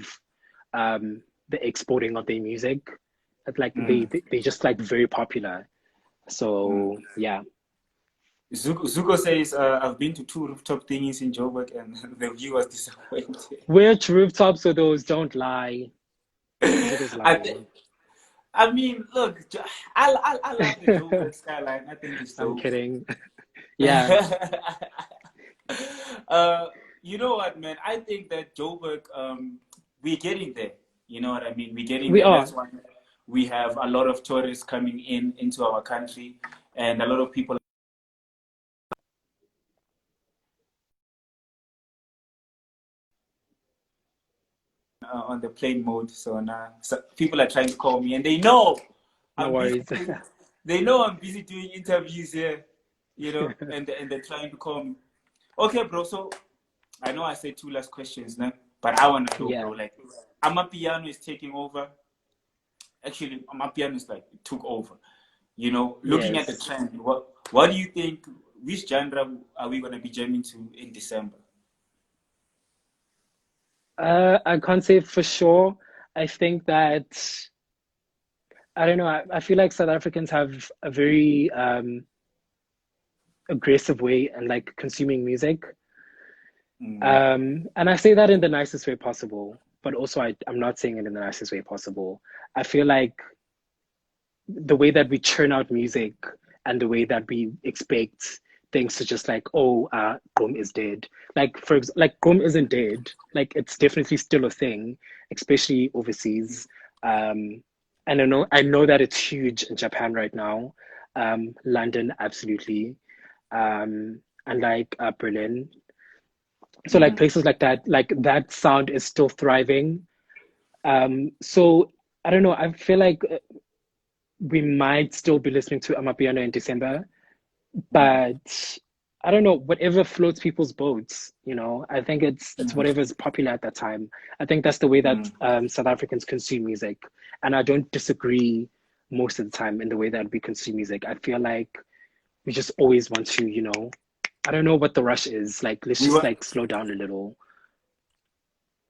the exporting of their music. It's like mm, they just like very popular. mm. So yeah. Zuko says, I've been to two rooftop thingies in Joburg and the view was disappointing. Which rooftops are those? Don't lie. Zuko's I think, lying. I mean, look, I love the Joburg skyline. I think it's I'm dope. kidding. Yeah, uh, you know what, man? I think that Joburg, we're getting there. You know what I mean? We're getting we there. are. That's why we have a lot of tourists coming into our country, and a lot of people on the plane mode. So now, people are trying to call me, and they know No I'm busy worries. doing. They know I'm busy doing interviews here. And they're trying to call me. Okay, bro. So I know I said two last questions now, but I want to know, bro. Yeah. Like, Amapiano is taking over. Actually, Amapiano is like took over. Looking at the Yes. trend, what do you think? Which genre are we gonna be jamming to in December? I can't say for sure. I think that I don't know. I feel like South Africans have a very aggressive way and like consuming music. Mm, And I say that in the nicest way possible. but also I'm not saying it in the nicest way possible. I feel like the way that we churn out music and the way that we expect things to just like, oh, Gqom is dead. Like like Gqom isn't dead. Like it's definitely still a thing, especially overseas. And I know that it's huge in Japan right now. London, absolutely. And like Berlin. So like Mm. places like that sound is still thriving. So I don't know. I feel like we might still be listening to Amapiano in December, Mm. but I don't know, whatever floats people's boats, I think it's Mm. whatever's popular at that time. I think that's the way that Mm. South Africans consume music. And I don't disagree most of the time in the way that we consume music. I feel like we just always want to, I don't know what the rush is. Like, let's We just were like slow down a little.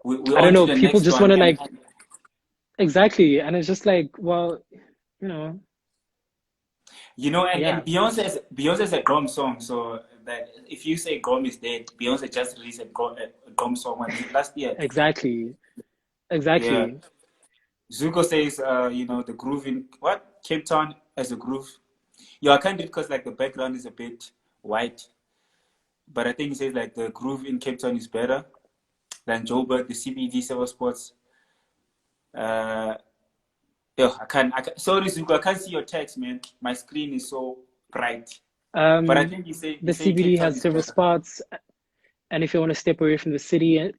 we're I don't on to know. the People next just one, want to and like, exactly. And it's just like, well, you know, and yeah, Beyonce's a Gqom song. So that if you say Gqom is dead, Beyonce just released a Gqom song. When is it last year? exactly. Yeah. Exactly. Zuko says, the groove in what Cape Town as a groove. Yeah, I can't read because like the background is a bit white, but I think he says like the groove in Cape Town is better than Joburg, the CBD Silver Sports. Uh, yeah, I can't. Sorry, Zuko, I can't see your text, man. My screen is so bright. But I Um, think you the say Cape CBD Town has is several better. spots, and if you want to step away from the city,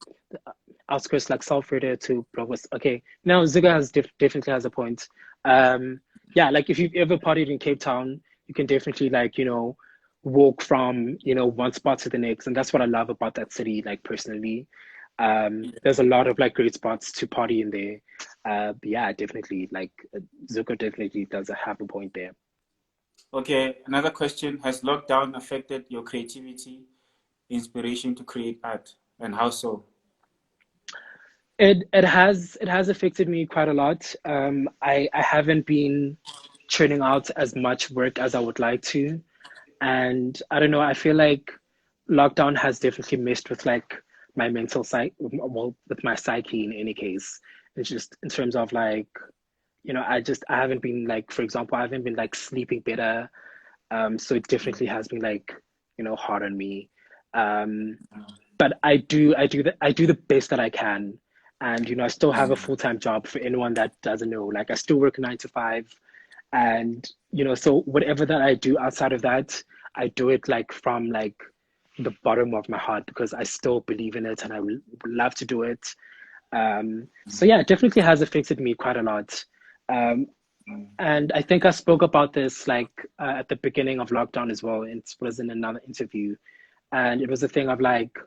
outskirts like Salford to Blogwest. Okay, now Ziga definitely has a point. Um, yeah, like if you've ever partied in Cape Town, you can definitely like walk from one spot to the next, and that's what I love about that city. Like personally, there's a lot of like great spots to party in there. But yeah, definitely like Zuko definitely does have a point there. Okay, another question. Has lockdown affected your creativity, inspiration to create art, and how so? It has affected me quite a lot. I haven't been churning out as much work as I would like to, and I don't know. I feel like lockdown has definitely messed with like my mental psyche, well, with my psyche in any case. It's just in terms of like I haven't been like, for example, I haven't been like sleeping better. So it definitely has been like hard on me. Um, but I do the best that I can, and I still have a Mm. full-time job. For anyone that doesn't know, like I still work 9 to 5, and so whatever that I do outside of that, I do it like from like the bottom of my heart because I still believe in it and I would love to do it. So yeah, it definitely has affected me quite a lot. Um, and I think I spoke about this like at the beginning of lockdown as well. It was in another interview, and it was a thing of like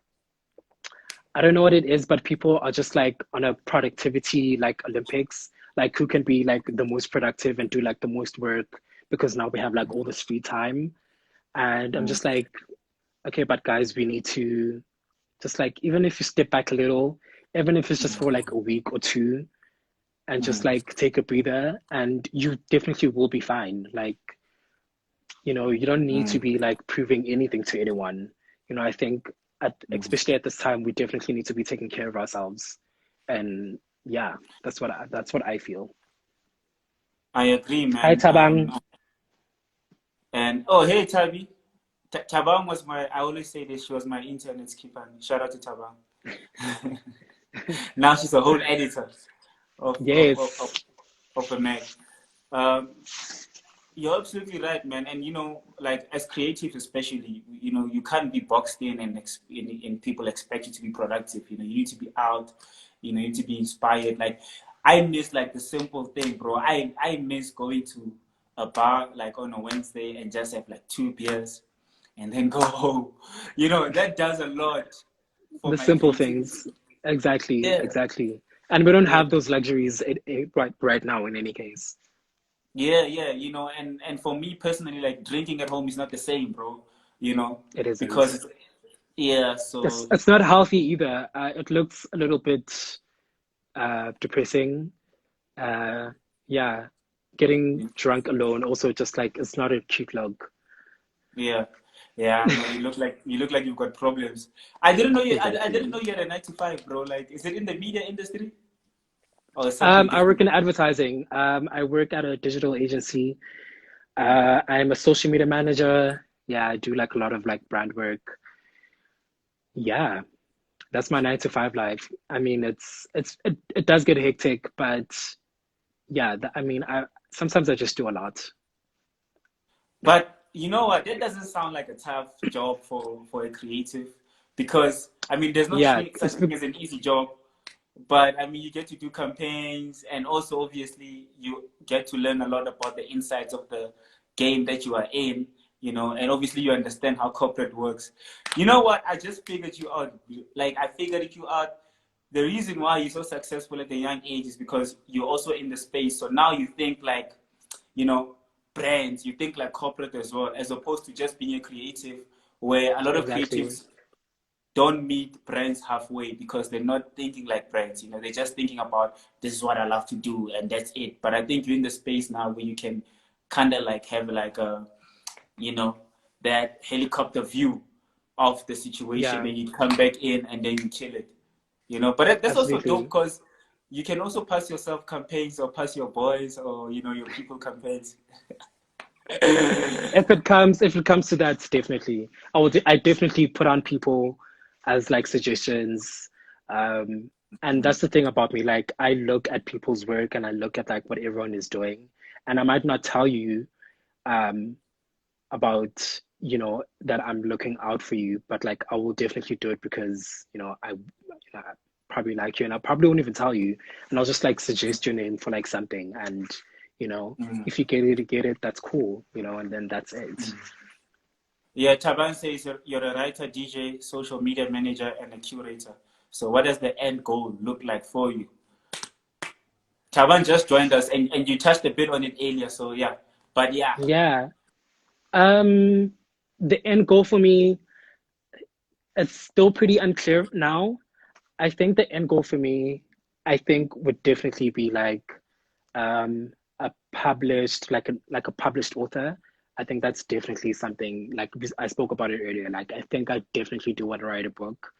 I don't know what it is, but people are just like on a productivity like Olympics, like who can be like the most productive and do like the most work because now we have like all this free time. And I'm Mm. just like, okay, but guys, we need to just like, even if you step back a little, even if it's just for like a week or two, and just Mm. like take a breather, and you definitely will be fine. Like, you don't need to Mm. be like proving anything to anyone. I think Mm. especially at this time, we definitely need to be taking care of ourselves. And yeah, that's what I feel. I agree, Hi man. Tabang. And oh, hey, Tabi. Tabang was I always say this, she was my internet skipper. Shout out to Tabang. Now she's a whole editor of Yes, of a Mac. Um, you're absolutely right, man. And like as creatives, especially, you can't be boxed in and people expect you to be productive. You need to be out. You need to be inspired. Like I miss like the simple thing, bro. I miss going to a bar like on a Wednesday and just have like 2 beers and then go home. That does a lot for the my simple creativity. things. Exactly, Yeah, exactly. And we don't yeah. have those luxuries right now in any case. Yeah, yeah, and for me personally, like drinking at home is not the same, bro. It isn't. Because yeah, It's so it's not healthy either. It looks a little bit depressing. Yeah, getting drunk alone also just like it's not a cute look. Yeah, yeah. No, you look like you've got problems. I didn't know you. I didn't Exactly. know you had a 9 to 5, bro. Like, is it in the media industry or something I work different? in advertising. I work at a digital agency. I'm a social media manager. Yeah, I do like a lot of like brand work. Yeah, that's my 9 to 5 life. I mean, it does get hectic, but yeah, I mean, I sometimes I just do a lot. But you know what? That doesn't sound like a tough job for a creative, because I mean, there's no Yeah, such thing as an easy job. But I mean, you get to do campaigns, and also obviously you get to learn a lot about the insides of the game that you are in. And obviously you understand how corporate works. You know what? I just figured you out. Like, I figured you out. The reason why you're so successful at a young age is because you're also in the space. So now you think like, you know, brands, you think like corporate as well, as opposed to just being a creative, where a lot of exactly. creatives don't meet brands halfway because they're not thinking like brands. They're just thinking about, this is what I love to do and that's it. But I think you're in the space now where you can kind of like have like a, you know, that helicopter view of the situation, Yeah, and you come back in and then you kill it. But that's also dope, absolutely. because you can also pass yourself campaigns or pass your boys or, your people campaigns. If it comes to that, definitely. I definitely put on people as like suggestions. Um, and that's the thing about me. Like I look at people's work and I look at like what everyone is doing. And I might not tell you um about, that I'm looking out for you, but like I will definitely do it because, I probably like you and I probably won't even tell you. And I'll just like suggest your name for like something. And, you know, Mm. if you get it, that's cool, and then that's it. Yeah, Taban says you're a writer, DJ, social media manager, and a curator. So what does the end goal look like for you? Taban just joined us, and you touched a bit on it earlier. So yeah, but yeah. Yeah. Um, the end goal for me, it's still pretty unclear now. I think the end goal for me, I think would definitely be like a published like a published author. I think that's definitely something like I spoke about it earlier. Like I think I definitely do want to write a book.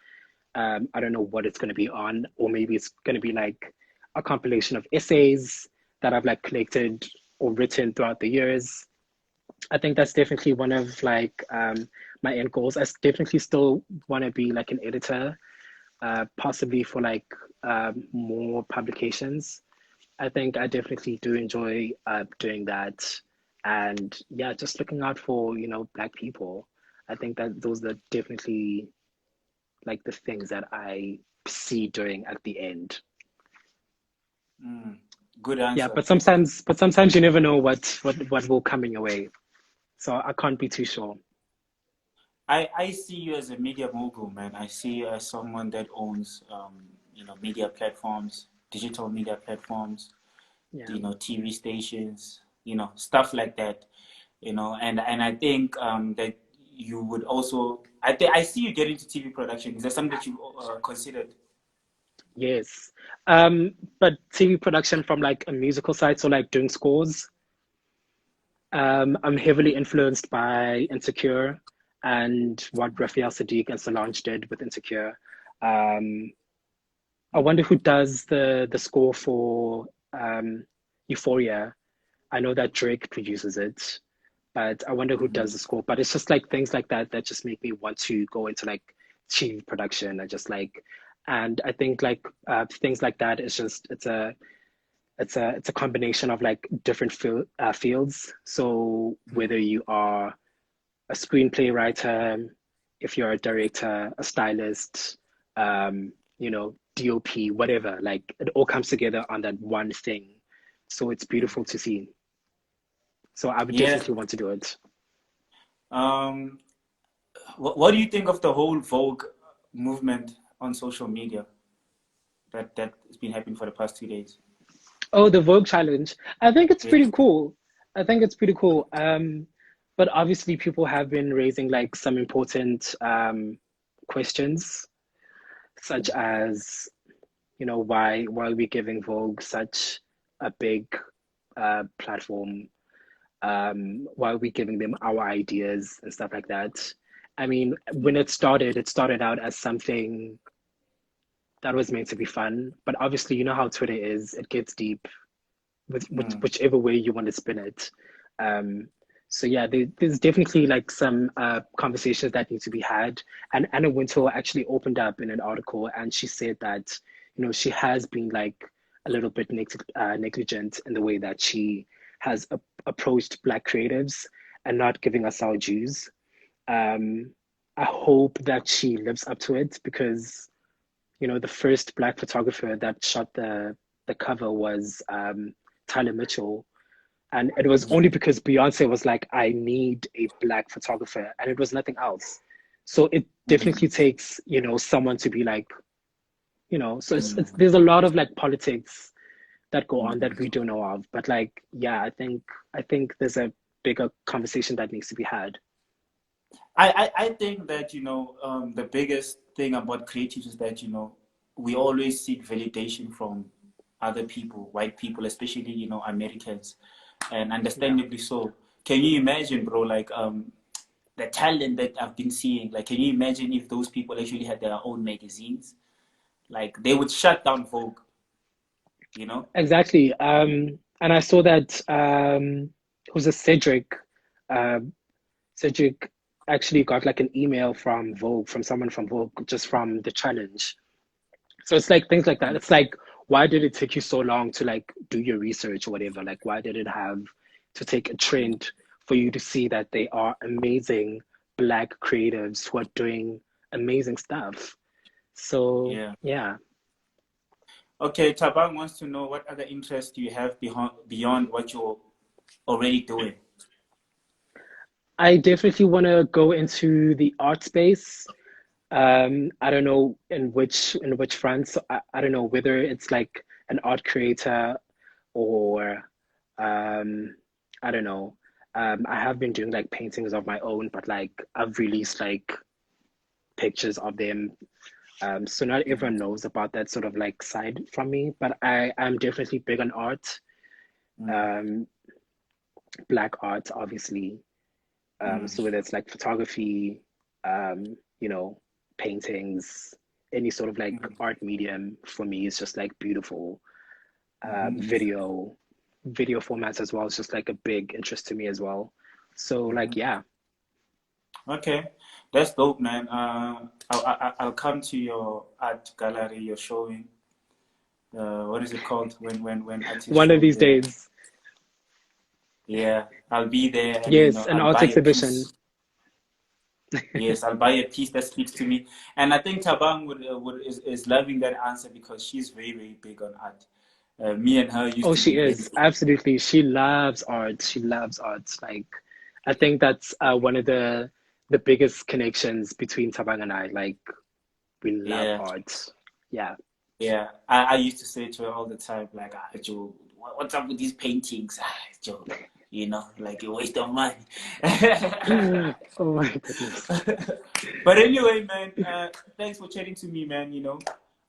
I don't know what it's going to be on, or maybe it's going to be like a compilation of essays that I've like collected or written throughout the years. I think that's definitely one of like my end goals. Definitely still want to be like an editor, possibly for like more publications. I think I definitely do enjoy doing that. And yeah, just looking out for, Black people. I think that those are definitely like the things that I see doing at the end. Mm, good Yeah, answer. but sometimes you never know what will come in your way. So I can't be too sure. I see you as a media mogul, man. I see you as someone that owns, media platforms, digital media platforms, Yeah. TV stations, stuff like that. And I think that you would also. I see you get into TV production. Is that something that you considered? Yes. But TV production from like a musical side, so like doing scores. I'm heavily influenced by Insecure and what Raphael Sadiq and Solange did with Insecure. Um, I wonder who does the score for Euphoria. I know that Drake produces it, but I wonder who does the score. But it's just like things like that that just make me want to go into like TV production and just like, and I think like things like that is just it's a combination of like different fields. So whether you are a screenplay writer, if you're a director, a stylist, DOP, whatever, like it all comes together on that one thing. So it's beautiful to see. So I would Yeah. definitely want to do it. Um, what do you think of the whole Vogue movement on social media that has been happening for the past 2 days? Oh, the Vogue challenge. I think it's Yeah. pretty cool. I think it's pretty cool. But obviously people have been raising like some important questions, such as, why are we giving Vogue such a big platform? while we're giving them our ideas and stuff like that. I mean, when it started out as something that was meant to be fun, but obviously, you know how Twitter is, it gets deep with Mm, whichever way you want to spin it. Um, so yeah, there's definitely like some conversations that need to be had. And Anna Wintour actually opened up in an article, and she said that she has been like a little bit negligent in the way that she has approached Black creatives and not giving us our dues. Um, I hope that she lives up to it because the first Black photographer that shot the cover was Tyler Mitchell, and it was only yeah. because Beyonce was like, I need a Black photographer, and it was nothing else. So it definitely Mm, takes, someone to be like, so it's mm, there's a lot of like politics that go on that we mm. don't know of. But like, yeah, I think there's a bigger conversation that needs to be had. I think that, the biggest thing about creatives is that, we always seek validation from other people, white people, especially, Americans, and Yeah. understandably so. Can you imagine, bro, like, the talent that I've been seeing? Like, can you imagine if those people actually had their own magazines? Like, they would shut down Vogue, you know? Exactly. And I saw that who's a uh, Cedric actually got like an email from Vogue, from someone from Vogue, just from the challenge. So it's like things like that. It's like, why did it take you so long to like do your research or whatever? Like, why did it have to take a trend for you to see that they are amazing Black creatives who are doing amazing stuff? So Yeah. yeah. Okay, Tabang wants to know what other interests do you have beyond what you're already doing? I definitely want to go into the art space. I don't know in which front. So I don't know whether it's like an art creator or um, I don't know. I have been doing like paintings of my own, but like I've released like pictures of them. So not everyone Mm, knows about that sort of like side from me, but I am definitely big on art, mm, um, Black art, obviously. So mm, whether it's like photography, you know, paintings, any sort of like mm, art medium for me is just like beautiful. mhm, Video formats as well is just like a big interest to me as well. So like mhm. yeah, Okay, that's dope, man. I'll come to your art gallery you're showing. What is it called when artists one of show these their? days, Yeah, I'll be there, and yes, an I'll art buy a exhibition. piece. Yes, I'll buy a piece that speaks to me. And I think Tabang is loving that answer because she's very, very big on art. Me and her used Oh, to be she very. is absolutely. She loves art. She loves art. Like I think that's one of the biggest connections between Tabang and I. Like we love Yeah, art. Yeah. yeah. I used to say to her all the time, like, Joe, what's up with these paintings? Joe, like a waste of money. Oh my goodness. But anyway, man, thanks for chatting to me, man.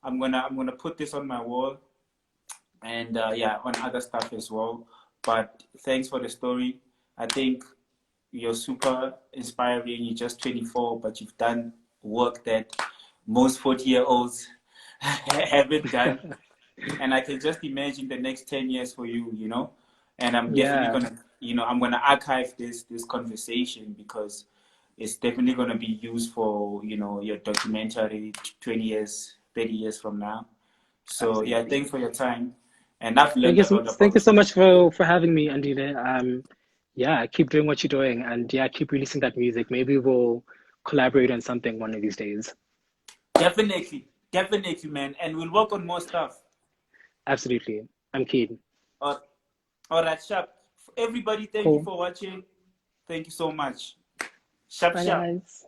I'm gonna put this on my wall and yeah, on other stuff as well. But thanks for the story. I think you're super inspiring. You're just 24, but you've done work that most 40-year-olds haven't done. And I can just imagine the next 10 years for you. And I'm definitely Yeah, gonna, I'm gonna archive this conversation because it's definitely gonna be used for, your documentary 20 years, 30 years from now. So yeah, absolutely. thanks for your time. And I've learned a lot Thank you about so you. much for having me, Andile. Yeah, keep doing what you're doing, and yeah, keep releasing that music. Maybe we'll collaborate on something one of these days. Definitely, definitely, man. And we'll work on more stuff. Absolutely. I'm keen. Uh, all right, sharp. Everybody, thank you Cool. for watching. Thank you so much. Sharp, Bye, sharp. guys.